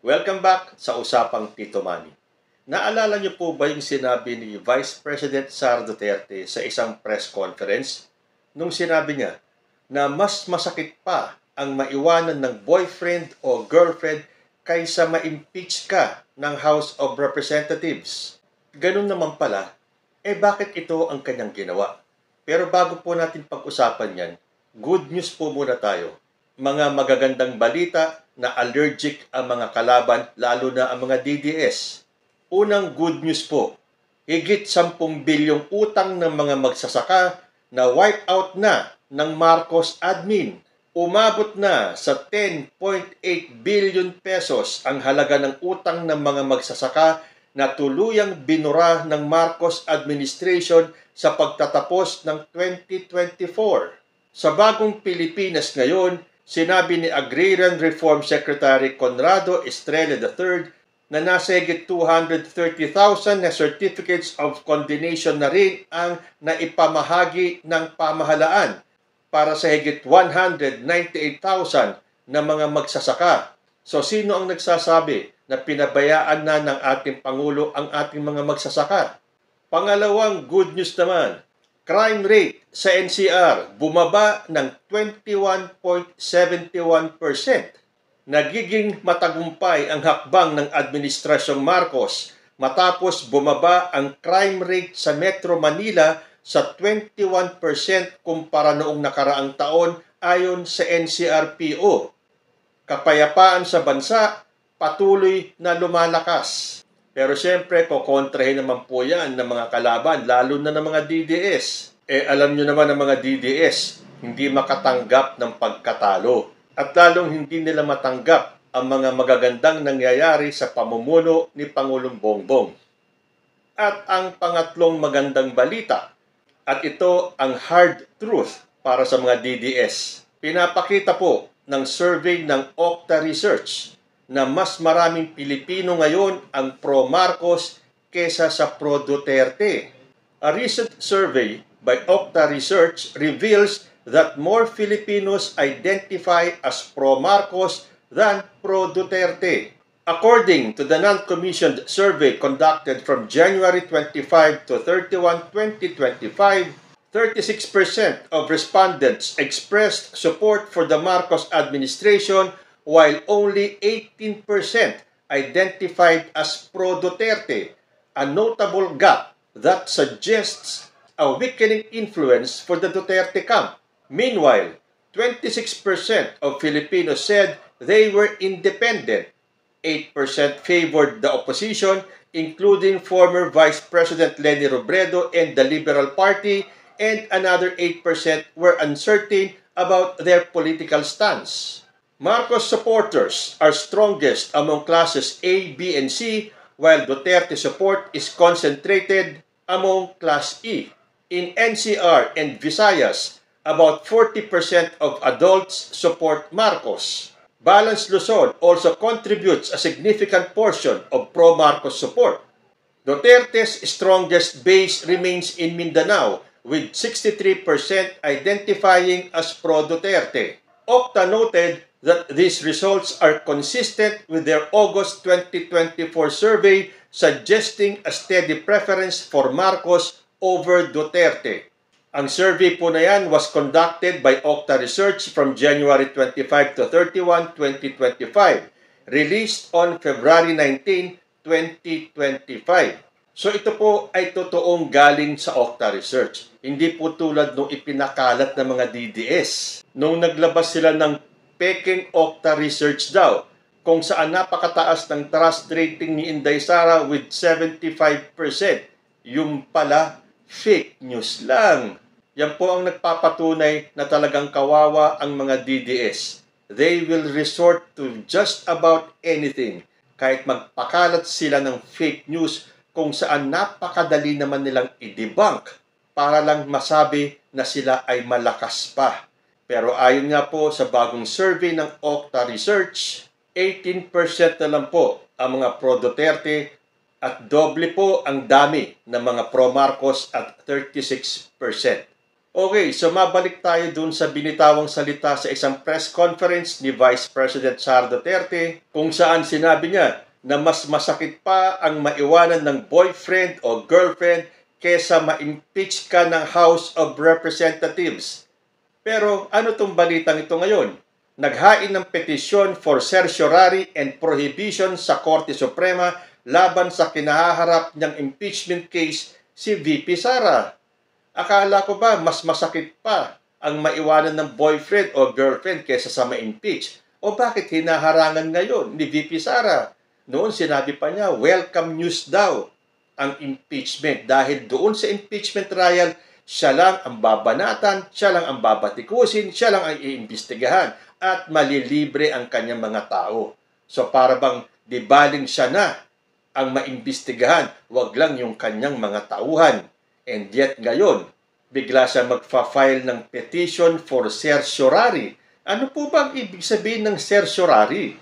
Welcome back sa Usapang Tito Manny. Naalala niyo po ba yung sinabi ni Vice President Sara Duterte sa isang press conference nung sinabi niya na mas masakit pa ang maiwanan ng boyfriend o girlfriend kaysa ma-impeach ka ng House of Representatives? Ganun naman pala, bakit ito ang kanyang ginawa? Pero bago po natin pag-usapan yan, good news po muna tayo. Mga magagandang balita na allergic ang mga kalaban, lalo na ang mga DDS. Unang good news po, higit 10 bilyong utang ng mga magsasaka na wipe out na ng Marcos admin. Umabot na sa 10.8 billion pesos ang halaga ng utang ng mga magsasaka na tuluyang binura ng Marcos administration sa pagtatapos ng 2024. Sa bagong Pilipinas ngayon, sinabi ni Agrarian Reform Secretary Conrado Estrella III na nasa higit 230,000 na certificates of condonation na rin ang naipamahagi ng pamahalaan para sa higit 198,000 na mga magsasaka. So sino ang nagsasabi na pinabayaan na ng ating Pangulo ang ating mga magsasaka? Pangalawang good news naman, crime rate sa NCR bumaba ng 21.71%. Nagiging matagumpay ang hakbang ng Administrasyong Marcos matapos bumaba ang crime rate sa Metro Manila sa 21% kumpara noong nakaraang taon ayon sa NCRPO. Kapayapaan sa bansa patuloy na lumalakas. Pero siyempre, kukontrahin naman po yan ng mga kalaban, lalo na ng mga DDS. Alam nyo naman ng mga DDS, hindi makatanggap ng pagkatalo. At lalong hindi nila matanggap ang mga magagandang nangyayari sa pamumuno ni Pangulong Bongbong. At ang pangatlong magandang balita, at ito ang hard truth para sa mga DDS. Pinapakita po ng survey ng Okta Research na mas maraming Pilipino ngayon ang pro-Marcos kesa sa pro-Duterte. A recent survey by Okta Research reveals that more Filipinos identify as pro-Marcos than pro-Duterte. According to the non-commissioned survey conducted from January 25 to 31, 2025, 36% of respondents expressed support for the Marcos administration while only 18% identified as pro-Duterte, a notable gap that suggests a weakening influence for the Duterte camp. Meanwhile, 26% of Filipinos said they were independent, 8% favored the opposition, including former Vice President Leni Robredo and the Liberal Party, and another 8% were uncertain about their political stance. Marcos supporters are strongest among classes A, B, and C, while Duterte support is concentrated among Class E. In NCR and Visayas, about 40% of adults support Marcos. Balance Luzon also contributes a significant portion of pro-Marcos support. Duterte's strongest base remains in Mindanao, with 63% identifying as pro-Duterte. Okta noted that these results are consistent with their August 2024 survey suggesting a steady preference for Marcos over Duterte. Ang survey po na yan was conducted by Okta Research from January 25 to 31, 2025, released on February 19, 2025. So ito po ay totoong galing sa Okta Research. Hindi po tulad nung ipinakalat ng mga DDS. Nung naglabas sila ng peking Okta Research daw, kung saan napakataas ng trust rating ni Inday Sara with 75%. Yung pala, fake news lang. Yan po ang nagpapatunay na talagang kawawa ang mga DDS. They will resort to just about anything. Kahit magpakalat sila ng fake news kung saan napakadali naman nilang i-debunk para lang masabi na sila ay malakas pa. Pero ayon nga po sa bagong survey ng Okta Research, 18% na lang po ang mga pro-Duterte at doble po ang dami ng mga pro-Marcos at 36%. Okay, so mabalik tayo dun sa binitawang salita sa isang press conference ni Vice President Sara Duterte kung saan sinabi niya na mas masakit pa ang maiwanan ng boyfriend o girlfriend kesa ma-impeach ka ng House of Representatives. Pero ano tong balitang ito ngayon? Naghain ng petisyon for certiorari and prohibition sa Korte Suprema laban sa kinahaharap niyang impeachment case si VP Sara. Akala ko ba mas masakit pa ang maiwanan ng boyfriend o girlfriend kaysa sa ma-impeach? O bakit hinaharangan ngayon ni VP Sara? Noon sinabi pa niya, welcome news daw ang impeachment. Dahil doon sa impeachment trial, siya lang ang babanatan, siya lang ang babatikusin, siya lang ang iimbestigahan at malilibre ang kanyang mga tao. So para bang dibaling siya na ang maimbestigahan, wag lang yung kanyang mga tauhan. And yet ngayon, bigla siya magfa-file ng petition for certiorari. Ano po ba ang ibig sabihin ng certiorari?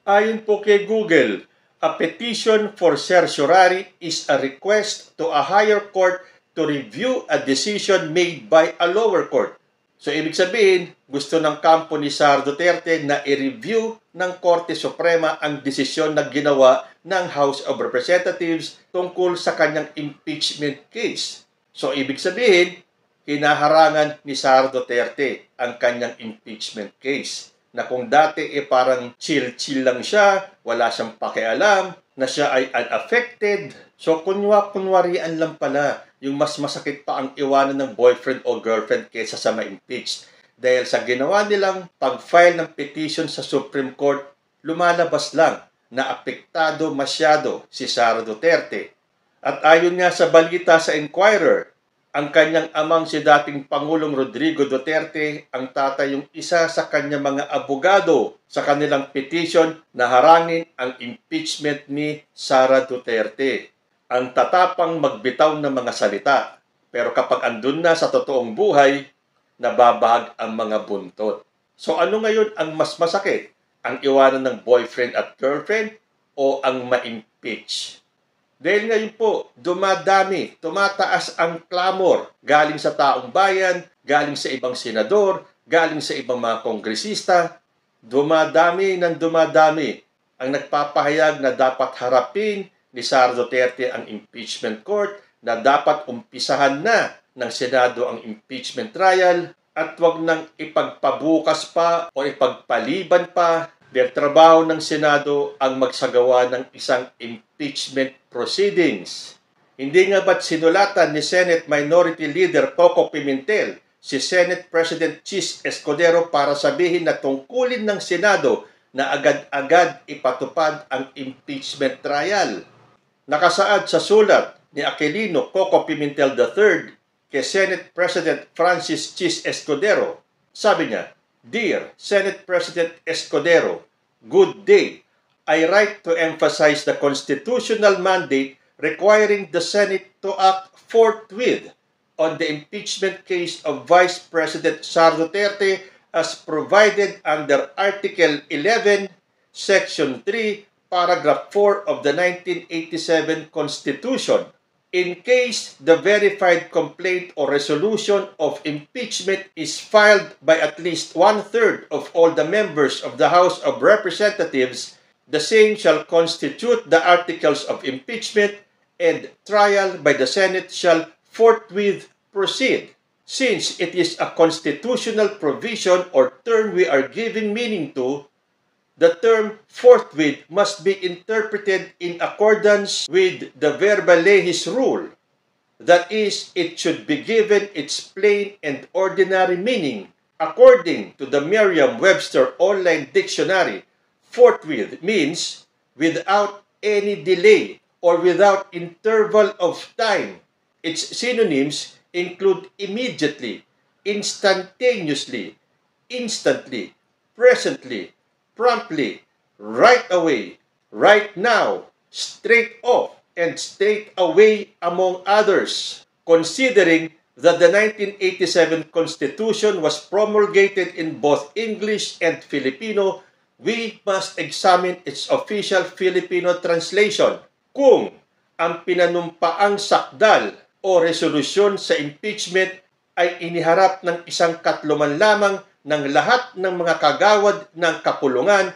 Ayon po kay Google, a petition for certiorari is a request to a higher court to review a decision made by a lower court. So ibig sabihin, gusto ng kampo ni Sara Duterte na i-review ng Korte Suprema ang desisyon na ginawa ng House of Representatives tungkol sa kanyang impeachment case. So, ibig sabihin, hinaharangan ni Sara Duterte ang kanyang impeachment case. Na kung dati parang chill-chill lang siya, wala siyang pakialam, na siya ay unaffected. So, kunwarian lang pala yung mas masakit pa ang iwanan ng boyfriend o girlfriend kaysa sa ma-impeach. Dahil sa ginawa nilang pag-file ng petition sa Supreme Court, lumalabas lang na apektado masyado si Sara Duterte. At ayon nga sa balita sa Inquirer, ang kanyang amang si dating Pangulong Rodrigo Duterte ang tatay yung isa sa kanyang mga abogado sa kanilang petition na harangin ang impeachment ni Sara Duterte. Ang tatapang magbitaw ng mga salita, pero kapag andun na sa totoong buhay, nababahag ang mga buntot. So ano ngayon ang mas masakit? Ang iwanan ng boyfriend at girlfriend o ang ma-impeach? Dahil ngayon po, dumadami, tumataas ang clamor galing sa taong bayan, galing sa ibang senador, galing sa ibang mga kongresista. Dumadami ang nagpapahayag na dapat harapin ni Sara Duterte ang impeachment court, na dapat umpisahan na ng Senado ang impeachment trial at wag nang ipagpabukas pa o ipagpaliban pa. Dahil trabaho ng Senado ang magsagawa ng isang impeachment proceedings. Hindi nga ba't sinulatan ni Senate Minority Leader Coco Pimentel si Senate President Chis Escudero para sabihin na tungkulin ng Senado na agad-agad ipatupad ang impeachment trial? Nakasaad sa sulat ni Aquilino Coco Pimentel III kay Senate President Francis Chis Escudero, sabi niya, Dear Senate President Escudero, good day. I write to emphasize the constitutional mandate requiring the Senate to act forthwith on the impeachment case of Vice President Sara Duterte as provided under Article 11, Section 3, Paragraph 4 of the 1987 Constitution. In case the verified complaint or resolution of impeachment is filed by at least one-third of all the members of the House of Representatives, the same shall constitute the articles of impeachment, and trial by the Senate shall forthwith proceed. Since it is a constitutional provision or term we are giving meaning to, the term forthwith must be interpreted in accordance with the verba legis rule. That is, it should be given its plain and ordinary meaning. According to the Merriam-Webster Online Dictionary, forthwith means without any delay or without interval of time. Its synonyms include immediately, instantaneously, instantly, presently, promptly, right away, right now, straight off, and straight away, among others. Considering that the 1987 Constitution was promulgated in both English and Filipino, we must examine its official Filipino translation. Kung ang pinanumpaang sakdal o resolusyon sa impeachment ay iniharap ng isang katluman lamang ng lahat ng mga kagawad ng kapulungan,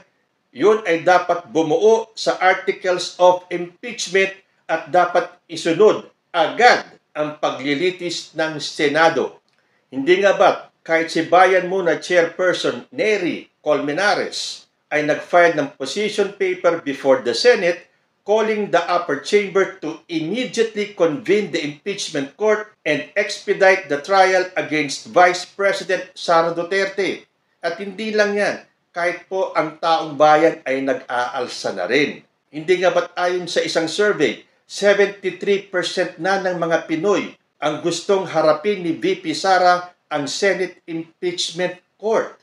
yun ay dapat bumuo sa Articles of Impeachment at dapat isunod agad ang paglilitis ng Senado. Hindi nga ba kahit si Bayan Muna Chairperson Nery Colmenares ay nag-file ng position paper before the Senate calling the upper chamber to immediately convene the impeachment court and expedite the trial against Vice President Sara Duterte. At hindi lang yan, kahit po ang taong bayan ay nag-aalsa na rin. Hindi nga ba't ayon sa isang survey, 73% na ng mga Pinoy ang gustong harapin ni VP Sara ang Senate Impeachment Court.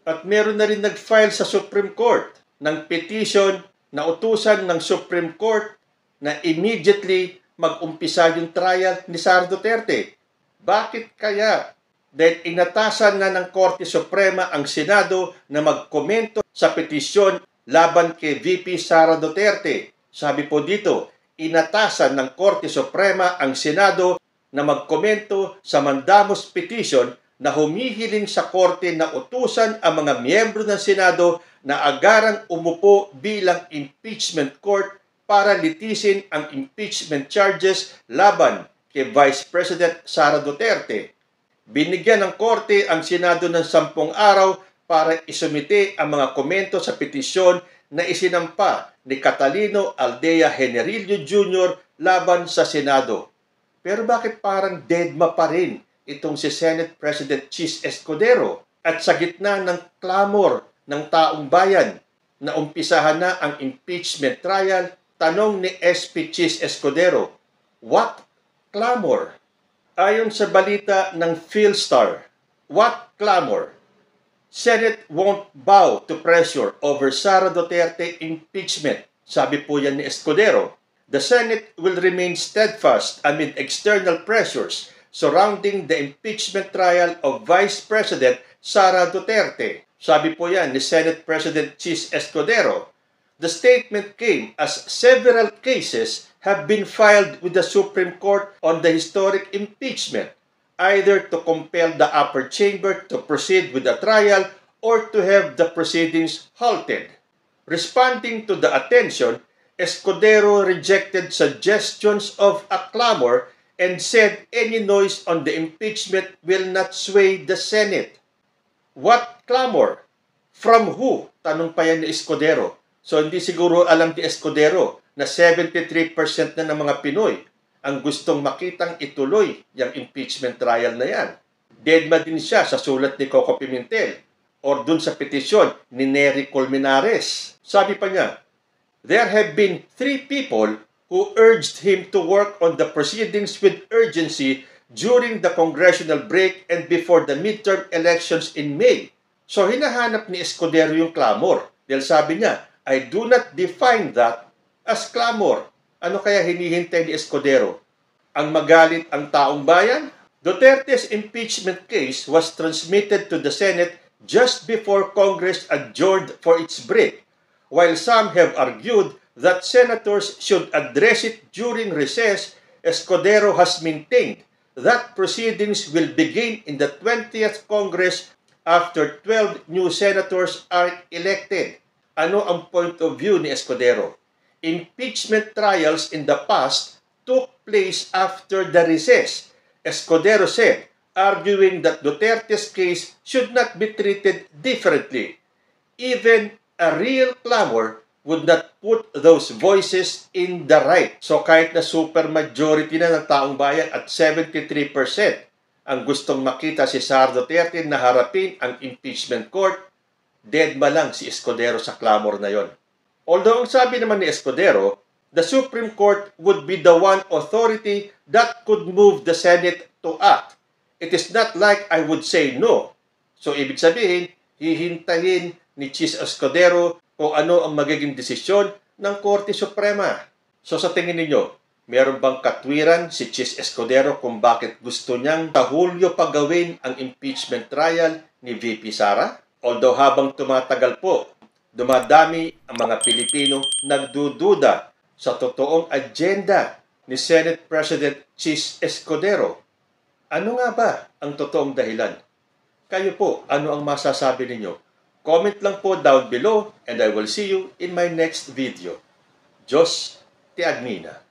At meron na rin nag-file sa Supreme Court ng petition na utusan ng Supreme Court na immediately mag-umpisa yung trial ni Sara Duterte. Bakit kaya? Dahil inatasan na ng Korte Suprema ang Senado na magkomento sa petisyon laban kay VP Sara Duterte. Sabi po dito, inatasan ng Korte Suprema ang Senado na magkomento sa mandamus petition na humihiling sa Korte na utusan ang mga miyembro ng Senado na agarang umupo bilang impeachment court para litisin ang impeachment charges laban kay Vice President Sara Duterte. Binigyan ng Korte ang Senado ng 10 araw para isumite ang mga komento sa petisyon na isinampa ni Catalino Aldea Generillo Jr. laban sa Senado. Pero bakit parang deadma pa rin itong si Senate President Chis Escudero? At sa gitna ng clamor ng taong bayan na umpisahan na ang impeachment trial, tanong ni SP Chis Escudero, what clamor? Ayon sa balita ng Philstar, what clamor? Senate won't bow to pressure over Sara Duterte impeachment. Sabi po yan ni Escudero. The Senate will remain steadfast amid external pressures surrounding the impeachment trial of Vice President Sara Duterte. Sabi po yan ni Senate President Chis Escudero. The statement came as several cases have been filed with the Supreme Court on the historic impeachment, either to compel the upper chamber to proceed with the trial or to have the proceedings halted. Responding to the attention, Escudero rejected suggestions of a clamor and said any noise on the impeachment will not sway the Senate. What clamor? From who? Tanong pa yan ni Escudero. So hindi siguro alam ni Escudero na 73% na ng mga Pinoy ang gustong makitang ituloy yung impeachment trial na yan. Deadma din siya sa sulat ni Coco Pimentel or dun sa petisyon ni Nery Colmenares. Sabi pa niya, there have been 3 people who urged him to work on the proceedings with urgency during the congressional break and before the midterm elections in May. So hinahanap ni Escudero yung clamor. Dahil sabi niya, I do not define that as clamor. Ano kaya hinihintay ni Escudero? Ang magalit ang taong bayan? Duterte's impeachment case was transmitted to the Senate just before Congress adjourned for its break, while some have argued that senators should address it during recess. Escudero has maintained that proceedings will begin in the 20th Congress after 12 new senators are elected. Ano ang point of view ni Escudero? Impeachment trials in the past took place after the recess. Escudero said, arguing that Duterte's case should not be treated differently. Even a real clamor would not put those voices in the right. So kahit na supermajority na ng taong bayan at 73% ang gustong makita si Sara Duterte na harapin ang impeachment court, deadma lang si Escudero sa clamor na yon. Although ang sabi naman ni Escudero, the Supreme Court would be the one authority that could move the Senate to act. It is not like I would say no. So ibig sabihin, hihintahin ni Chis Escudero kung ano ang magiging desisyon ng Korte Suprema. So sa tingin ninyo, meron bang katwiran si Chis Escudero kung bakit gusto niyang sa Hulyo pagawin ang impeachment trial ni VP Sara? Although habang tumatagal po, dumadami ang mga Pilipino nagdududa sa totoong agenda ni Senate President Chis Escudero. Ano nga ba ang totoong dahilan? Kayo po, ano ang masasabi ninyo? Comment lang po down below and I will see you in my next video. Diyos ti Agmina.